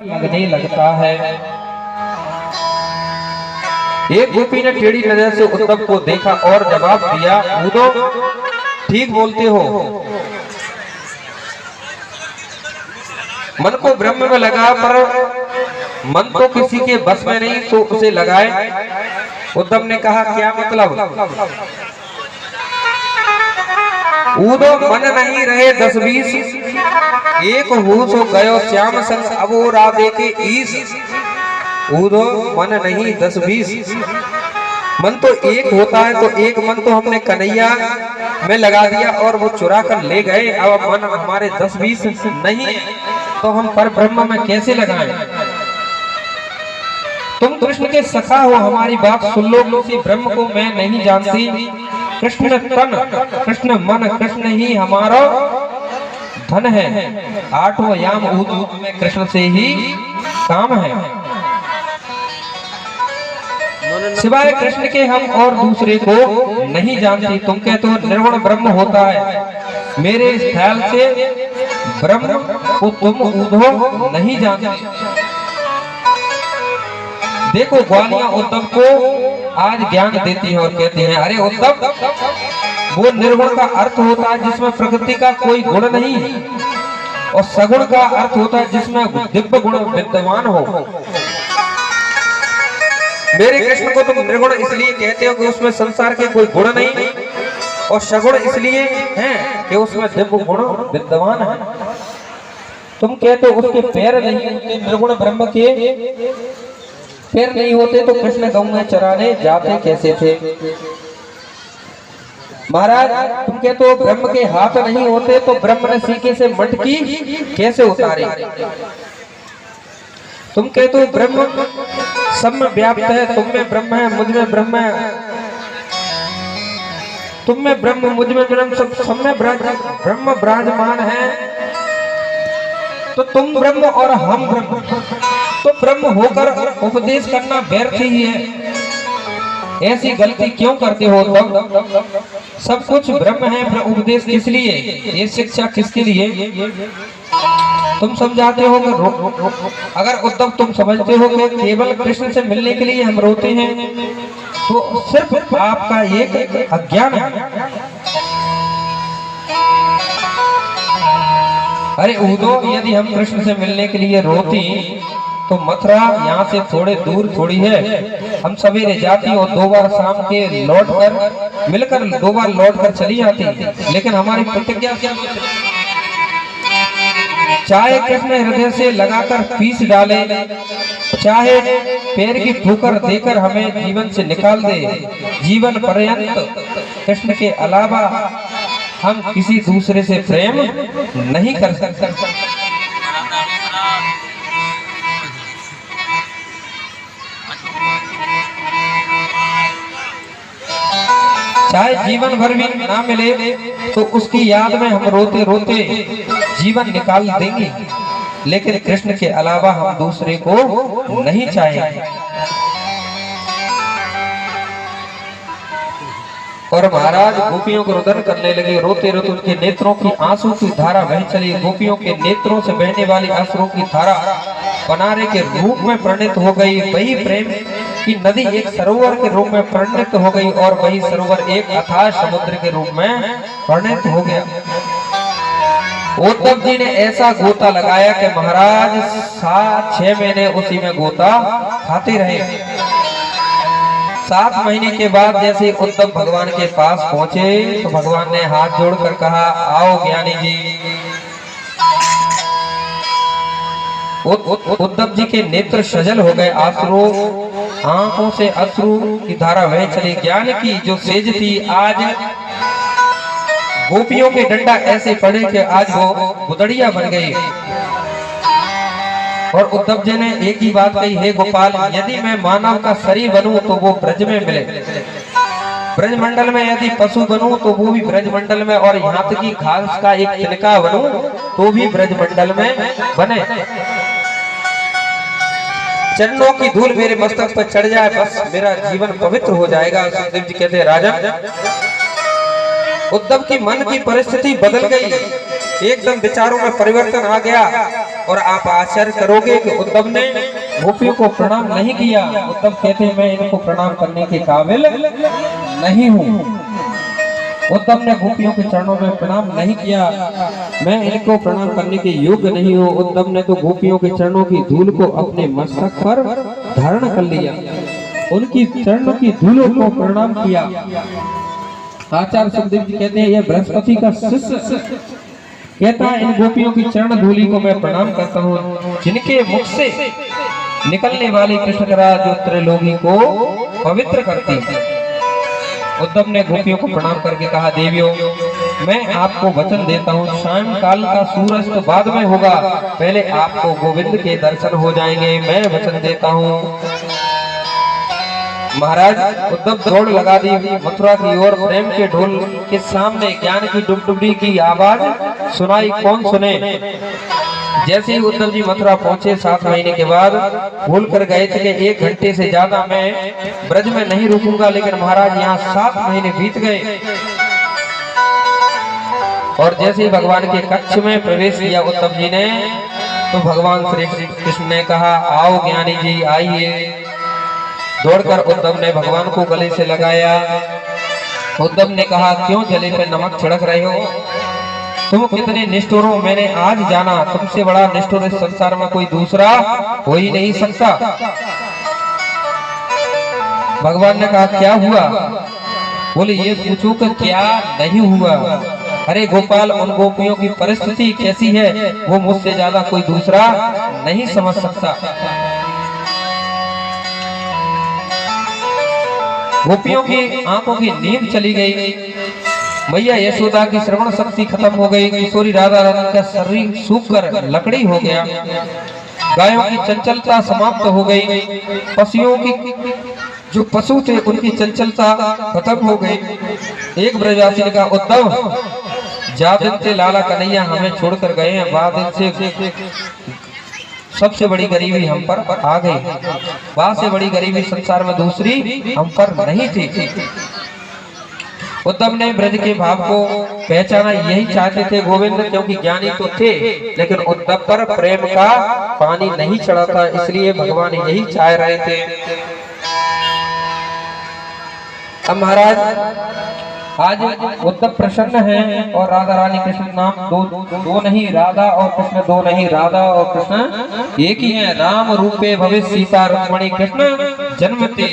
लगने लगता है। एक गोपी ने टेढ़ी नजर से उद्धव को देखा और जवाब दिया, उद्धव ठीक बोलते हो। मन को ब्रह्म में लगा, पर मन तो किसी के बस में नहीं, तो उसे लगाए। उद्धव ने कहा, क्या मतलब? उद्धव मन नहीं रहे 10-20, एक होश हो गयो श्याम संग अब वो राधे के ईश। उद्धव मन नहीं 10-20, मन तो एक होता है, तो एक मन तो हमने कन्हैया में लगा दिया और वो चुरा कर ले गए। अब मन हमारे 10-20 नहीं है, तो हम पर ब्रह्म में कैसे लगाएं? तुम कृष्ण के सखा हो, हमारी बात सुन लो। किसी ब्रह्म को मैं नहीं जानती। कृष्ण तन, कृष्ण मन, कृष्ण ही हमारा धन है। 8वां याम उद्धव में कृष्ण से ही काम है। सिवाय कृष्ण के हम और दूसरे को नहीं जानती। तुम कहते हो निर्गुण ब्रह्म होता है, मेरे ख्याल से ब्रह्म को तुम उद्धव नहीं जानते। देखो ग्वालियां उद्धव को आज ज्ञान देती है और कहती हैं, अरे उद्धव, वो निर्गुण का अर्थ होता है जिसमें प्रकृति का कोई गुण नहीं, और सगुण का अर्थ होता है जिसमें दिव्य गुण विद्यमान हो। मेरे कृष्ण को तुम निर्गुण इसलिए कहते हो कि उसमें संसार के कोई गुण नहीं, और सगुण इसलिए हैं कि उसमें दिव्य गुण विद्यमान है। तुम कहते हो उसके पैर नहीं होते, निर्गुण ब्रह्म के पैर नहीं होते तो कृष्ण गौ में चराने जाते कैसे थे? महाराज, तुम कहते हो ब्रह्म के हाथ नहीं होते तो ब्रह्म ने सीके से मटकी कैसे उतारी? तुम कहते हो ब्रह्म सब में व्याप्त है, तुम में ब्रह्म है, मुझ में ब्रह्म है, तुम में ब्रह्म, मुझ में ब्रह्म, सब में ब्रह्म विराजमान है, तो तुम ब्रह्म और हम ब्रह्म, तो ब्रह्म होकर उपदेश करना व्यर्थ ही है। ऐसी गलती क्यों करते हो? तब सब कुछ ब्रह्म है, उपदेश किस लिए? ये शिक्षा किसके लिए? तुम समझाते हो कि अगर उद्धव तुम समझते हो कि केवल कृष्ण से मिलने के लिए हम रोते हैं, तो सिर्फ आपका एक अज्ञान है। अरे उद्धव, यदि हम कृष्ण से मिलने के लिए रोती तो मथुरा यहाँ से थोड़े दूर थोड़ी है। हम सवेरे जाती और 2 बार शाम के लौट कर मिलकर 2 बार लौट कर चली जाती, लेकिन हमारी प्रतिज्ञा क्या? चाहे कृष्ण हृदय से लगाकर पीस डाले, चाहे पैर की ठोकर देकर हमें जीवन से निकाल दे, जीवन पर्यंत कृष्ण के अलावा हम किसी दूसरे से प्रेम नहीं कर सकते। चाहे जीवन भर भी ना मिले तो उसकी याद में हम रोते रोते जीवन निकाल देंगे, लेकिन कृष्ण के अलावा हम दूसरे को नहीं चाहेंगे। और महाराज गोपियों को रुदन करने लगे। रोते रोते उनके नेत्रों की आंसू की धारा बह चली। गोपियों के नेत्रों से बहने वाली आंसुओं की धारा बनारे के रूप में परिणित हो गई। वही प्रेम की नदी एक सरोवर के रूप में परिणित हो गई, और वही सरोवर एक अथाह समुद्र के रूप में परिणित हो गया। उद्धव जी ने ऐसा गोता लगाया कि महाराज 7-6 महीने उसी में गोता खाते रहे। 7 महीने के बाद जैसे उद्धव भगवान के पास पहुंचे तो भगवान ने हाथ जोड़कर कहा, आओ ज्ञानी जी। उद्धव जी के नेत्र सजल हो गए, आंखों से अश्रु की धारा बह चली। ज्ञान की जो सेज थी, आज गोपियों के डंडा ऐसे पड़े कि आज वो गुदड़िया बन गई। और उद्धव जी ने एक ही बात कही, हे गोपाल, यदि मैं मानव का शरीर बनूं तो वो ब्रज में मिले, ब्रजमंडल में यदि पशु बनूं तो वो भी ब्रजमंडल में, और यहाँ तक की घास का एक तिनका बनूं तो भी ब्रजमंडल में बने। चरणों की धूल मेरे मस्तक पर चढ़ जाए, बस मेरा जीवन पवित्र हो जाएगा। सुखदेव जी कहते हैं, राजन, उद्धव की मन की परिस्थिति बदल गई, एकदम विचारों में परिवर्तन आ गया। और आप आश्चर्य करोगे कि उद्धव ने गोपियों को प्रणाम नहीं किया। उद्धव कहते हैं मैं इनको प्रणाम करने के काबिल नहीं हूँ। उद्धव ने गोपियों के चरणों में प्रणाम नहीं किया, मैं इनको प्रणाम करने के योग्य नहीं हूँ। उद्धव ने तो गोपियों के चरणों की धूल को अपने मस्तक पर धारण कर लिया, उनकी चरणों की धूलों को प्रणाम किया। आचार्य सुखदेव जी कहते हैं यह बृहस्पति का शिष्य कहता है इन गोपियों की चरण धूली को मैं प्रणाम करता हूँ, जिनके मुख से निकलने वाली कृष्णकरा जो त्रैलोकी को पवित्र करती है। उद्धव ने गोपियों को प्रणाम करके कहा देवियों मैं आपको वचन देता हूँ, शाम काल का सूरज तो बाद में होगा, पहले आपको गोविंद के दर्शन हो जाएंगे, मैं वचन देता हूँ। महाराज उद्धव दौड़ लगा दी मथुरा की ओर। प्रेम के ढोल के सामने ज्ञान की डुबडुबी की आवाज सुनाई, कौन सुने। जैसे ही उद्धव जी मथुरा पहुंचे 7 महीने के बाद भूल कर गए थे कि 1 घंटे से ज्यादा मैं ब्रज में नहीं रुकूंगा, लेकिन महाराज यहाँ 7 महीने बीत गए। और जैसे ही भगवान के कक्ष में प्रवेश किया उद्धव जी ने, तो भगवान श्री कृष्ण ने कहा आओ ज्ञानी जी आइए। दौड़कर उद्धव ने भगवान को गले से लगाया। उद्धव ने कहा क्यों गले पे नमक छिड़क रहे हो, तुम कितने निष्ठुर हो, मैंने आज जाना तुमसे बड़ा निष्ठुर इस संसार में कोई दूसरा हो ही नहीं सकता। भगवान ने कहा क्या हुआ, बोले ये पूछो कि क्या नहीं हुआ। अरे गोपाल उन गोपियों की परिस्थिति कैसी है वो मुझसे ज्यादा कोई दूसरा नहीं समझ सकता। गोपियों की आंखों की नींद चली गई, मैया यशोदा की श्रवण शक्ति खत्म हो गई, किशोरी राधा रानी का शरीर सूखकर लकड़ी हो गया, गायों की चंचलता समाप्त हो गई, पशुओं की जो पशु थे उनकी चंचलता खत्म हो गई। एक ब्रजवासी ने कहा उद्धव जा दिन से लाला कन्हैया हमें छोड़कर गए हैं, बाद दिन से सबसे बड़ी गरीबी हम पर आ गई, वहां से बड़ी गरीबी संसार में दूसरी हम पर नहीं थी। उद्धव ने ब्रज के भाव को पहचाना, यही चाहते थे गोविंद, क्योंकि ज्ञानी तो थे लेकिन उद्धव पर प्रेम का पानी नहीं चढ़ा था, इसलिए भगवान यही चाह रहे थे। अब महाराज आज उद्धव प्रसन्न है और राधा रानी कृष्ण नाम दो नहीं, राधा और कृष्ण दो नहीं, राधा और कृष्ण एक ही है। राम रूपे भविष्य सीता रुक्मणी कृष्ण जन्मते।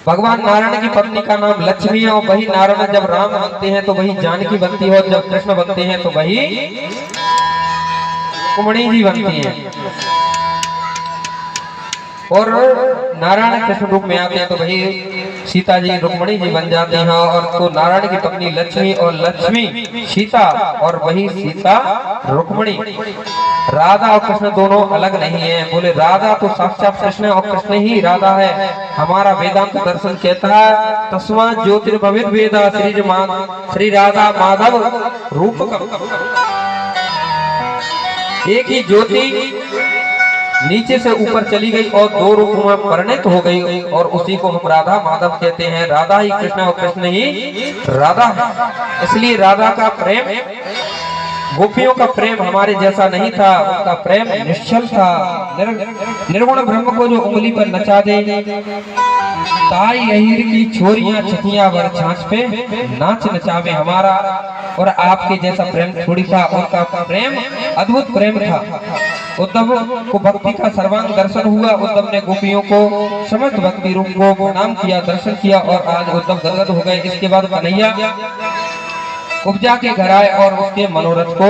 भगवान नारायण की पत्नी का नाम लक्ष्मी है और वही नारायण जब राम बनते हैं तो वही जानकी बनती है और जब कृष्ण बनते हैं तो वही रुक्मणी जी बनती है। और नारायण कृष्ण रूप में आते हैं तो वही सीता जी रुक्मणी जी बन जाती हैं। और तो नारायण की पत्नी लक्ष्मी और लक्ष्मी सीता और वही सीता रुक्मणी। राधा और कृष्ण दोनों अलग नहीं है। बोले राधा तो साक्षात कृष्ण और कृष्ण ही राधा है। हमारा वेदांत दर्शन कहता है तस्मा ज्योतिर्भवित वेदा श्री राधा माधव रूप। एक ही ज्योति नीचे से ऊपर चली गई और दो रूप में परिणत हो गई और उसी को हम राधा माधव कहते हैं। राधा ही कृष्ण और कृष्ण ही राधा है। इसलिए राधा का प्रेम, गोपियों का प्रेम हमारे जैसा नहीं था, उनका प्रेम निश्चल था। निर्गुण ब्रह्म को जो उंगली पर नचा दे, ताई अहीर की छोरियां छतियां वर छाछ पे नाच नचावे हमारा। और आपके जैसा प्रेम थोड़ी था, उनका प्रेम अद्भुत प्रेम था। उद्धव को भक्ति का सर्वांग दर्शन हुआ। उद्धव ने गोपियों को समस्त भक्ति रूप को प्रणाम किया, दर्शन किया और आज उद्धव गदगद हो गए। इसके बाद कन्हैया उपजा के घर आए और उसके मनोरथ को